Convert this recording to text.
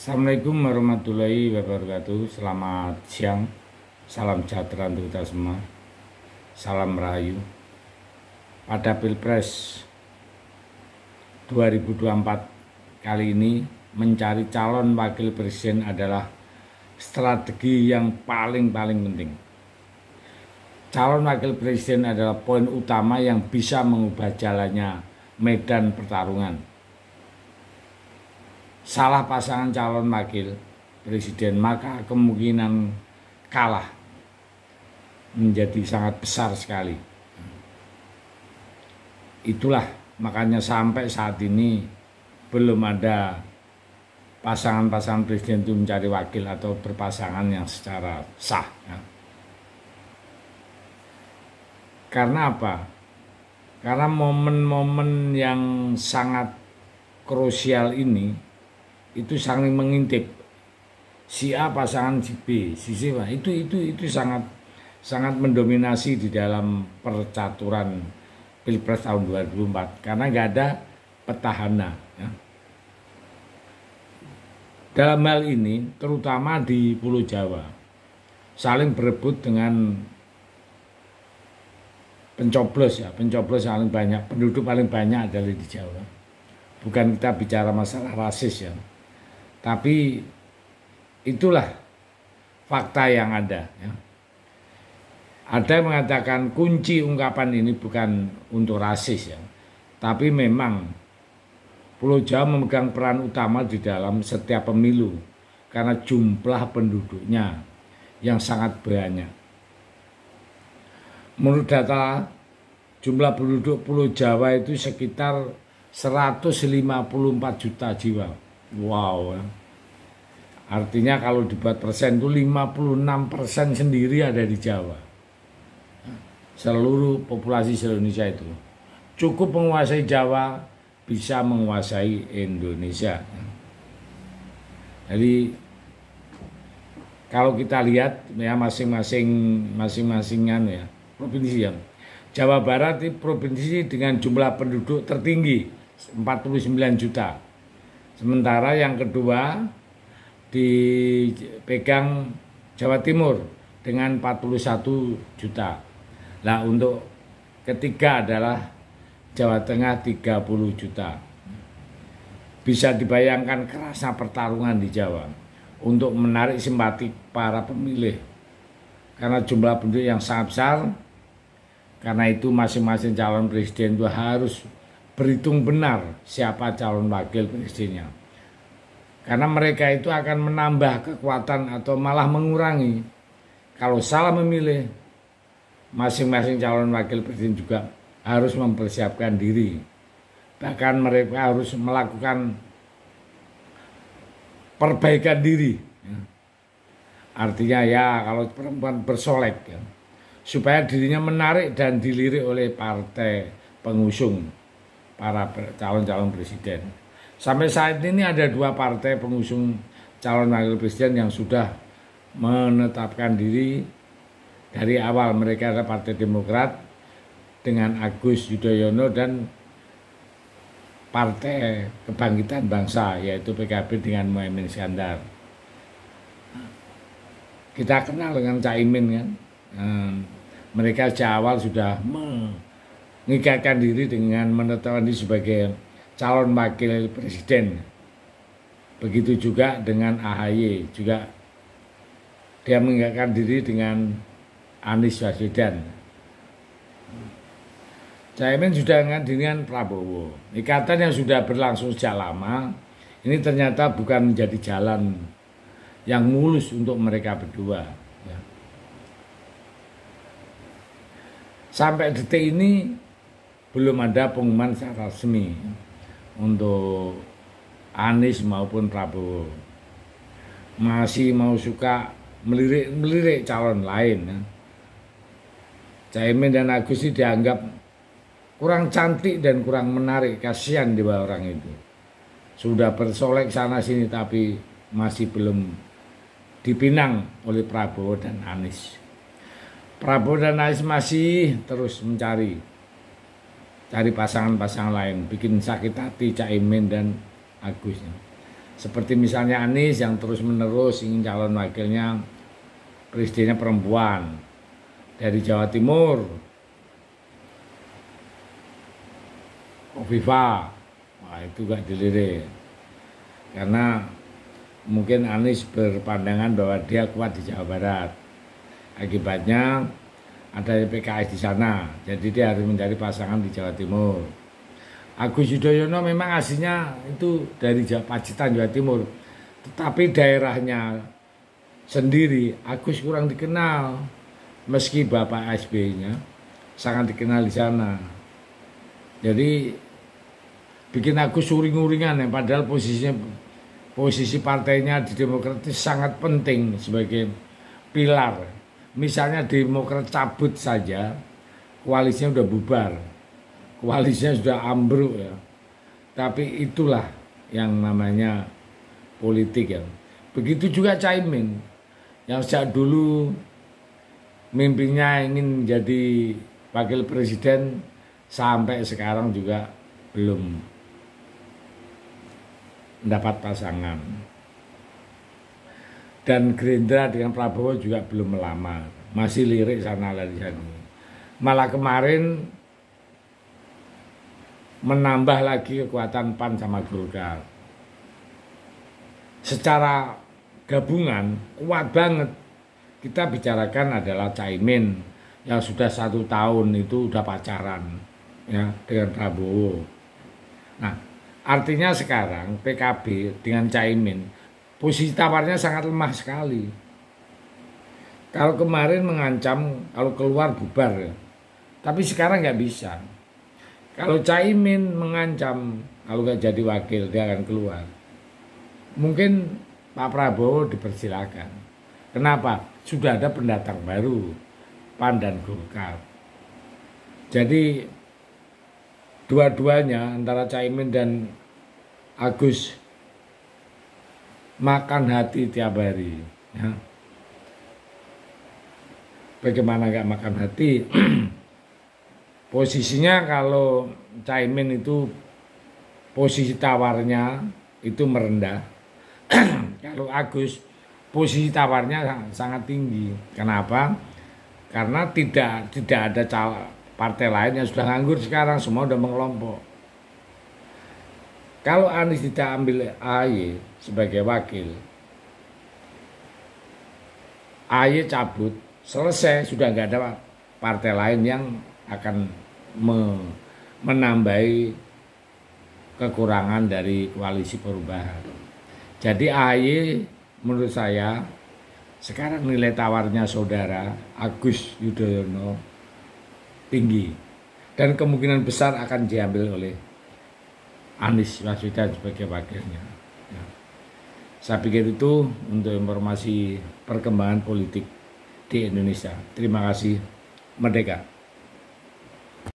Assalamualaikum warahmatullahi wabarakatuh. Selamat siang. Salam sejahtera untuk kita semua. Salam Rahayu. Pada Pilpres 2024 kali ini, mencari calon wakil presiden adalah strategi yang paling penting. Calon wakil presiden adalah poin utama yang bisa mengubah jalannya medan pertarungan. Salah pasangan calon wakil presiden, maka kemungkinan kalah menjadi sangat besar sekali. Itulah makanya sampai saat ini belum ada pasangan-pasangan presiden itu mencari wakil atau berpasangan yang secara sah. Karena apa? Karena momen-momen yang sangat krusial ini itu saling mengintip, si A pasangan si B, si C, itu sangat mendominasi di dalam percaturan Pilpres tahun 2024 karena nggak ada petahana. Dalam hal ini, terutama di Pulau Jawa, saling berebut dengan pencoblos saling banyak, penduduk paling banyak adalah di Jawa. Bukan kita bicara masalah rasis ya. Tapi itulah fakta yang ada. Ya. Ada yang mengatakan kunci ungkapan ini bukan untuk rasis ya, tapi memang Pulau Jawa memegang peran utama di dalam setiap pemilu karena jumlah penduduknya yang sangat banyak. Menurut data jumlah penduduk Pulau Jawa itu sekitar 154 juta jiwa. Wow, artinya kalau dibuat persen itu 56% sendiri ada di Jawa. Seluruh populasi seluruh Indonesia itu cukup menguasai Jawa, bisa menguasai Indonesia. Jadi kalau kita lihat ya masing-masingan ya provinsi ya. Jawa Barat itu provinsi dengan jumlah penduduk tertinggi 49 juta. Sementara yang kedua dipegang Jawa Timur dengan 41 juta. Nah untuk ketiga adalah Jawa Tengah 30 juta. Bisa dibayangkan kerasnya pertarungan di Jawa untuk menarik simpati para pemilih. Karena jumlah penduduk yang sangat besar, karena itu masing-masing calon presiden itu harus berhitung benar siapa calon wakil presidennya. Karena mereka itu akan menambah kekuatan atau malah mengurangi. Kalau salah memilih, masing-masing calon wakil presiden juga harus mempersiapkan diri. Bahkan mereka harus melakukan perbaikan diri. Artinya ya kalau perempuan bersolek ya, supaya dirinya menarik dan dilirik oleh partai pengusung para calon-calon presiden. Sampai saat ini ada 2 partai pengusung calon wakil presiden yang sudah menetapkan diri dari awal. Mereka adalah Partai Demokrat dengan Agus Yudhoyono dan Partai Kebangkitan Bangsa yaitu PKB dengan Muhaimin Iskandar. Kita kenal dengan Caimin kan. Mereka sejak awal sudah mengikatkan diri dengan menetapkan diri sebagai calon wakil presiden. Begitu juga dengan AHY, juga dia mengikatkan diri dengan Anies Baswedan. Caimin sudah dengan Prabowo. Ikatan yang sudah berlangsung sejak lama, ini ternyata bukan menjadi jalan yang mulus untuk mereka berdua. Sampai detik ini belum ada pengumuman secara resmi untuk Anies maupun Prabowo. Masih mau suka melirik calon lain. Caimin dan Agus itu dianggap kurang cantik dan kurang menarik, kasihan di bawah orang itu. Sudah bersolek sana sini tapi masih belum dipinang oleh Prabowo dan Anies. Prabowo dan Anies masih terus mencari pasangan-pasangan lain, bikin sakit hati Caimin dan Agus. Seperti misalnya Anies yang terus-menerus ingin calon wakilnya presidennya perempuan dari Jawa Timur, Kofifa, wah itu gak dilirik karena mungkin Anies berpandangan bahwa dia kuat di Jawa Barat. Akibatnya ada PKS di sana, jadi dia harus mencari pasangan di Jawa Timur. Agus Yudhoyono memang aslinya itu dari Pacitan, Jawa Timur, tetapi daerahnya sendiri Agus kurang dikenal, meski Bapak SBY-nya sangat dikenal di sana. Jadi bikin Agus uring-uringan ya, padahal posisi partainya di Demokrat itu sangat penting sebagai pilar. Misalnya Demokrat cabut saja, koalisinya udah bubar, koalisinya sudah ambruk ya. Tapi itulah yang namanya politik ya. Begitu juga Caimin yang sejak dulu mimpinya ingin jadi wakil presiden sampai sekarang juga belum mendapat pasangan. Dan Gerindra dengan Prabowo juga belum melamar, masih lirik sana lari sini. Malah kemarin menambah lagi kekuatan PAN sama Golkar. Secara gabungan kuat banget. Kita bicarakan adalah Caimin yang sudah 1 tahun itu udah pacaran ya dengan Prabowo. Nah, artinya sekarang PKB dengan Caimin posisi tawarnya sangat lemah sekali. Kalau kemarin mengancam kalau keluar bubar ya. Tapi sekarang nggak bisa. Kalau Caimin mengancam kalau nggak jadi wakil dia akan keluar. Mungkin Pak Prabowo dipersilakan. Kenapa? Sudah ada pendatang baru, PAN dan Golkar. Jadi dua-duanya antara Caimin dan Agus makan hati tiap hari. Ya. Bagaimana gak makan hati? Posisinya kalau Caimin itu posisi tawarnya itu merendah. Kalau Agus posisi tawarnya sangat tinggi. Kenapa? Karena tidak ada partai lain yang sudah nganggur sekarang, semua sudah mengelompok. Kalau Anies tidak ambil AY sebagai wakil, AY cabut, selesai, sudah nggak ada partai lain yang akan menambahi kekurangan dari koalisi perubahan. Jadi AY menurut saya sekarang nilai tawarnya saudara Agus Yudhoyono tinggi dan kemungkinan besar akan diambil oleh Anies Baswedan sebagai wakilnya. Ya. Saya pikir itu untuk informasi perkembangan politik di Indonesia. Terima kasih. Merdeka.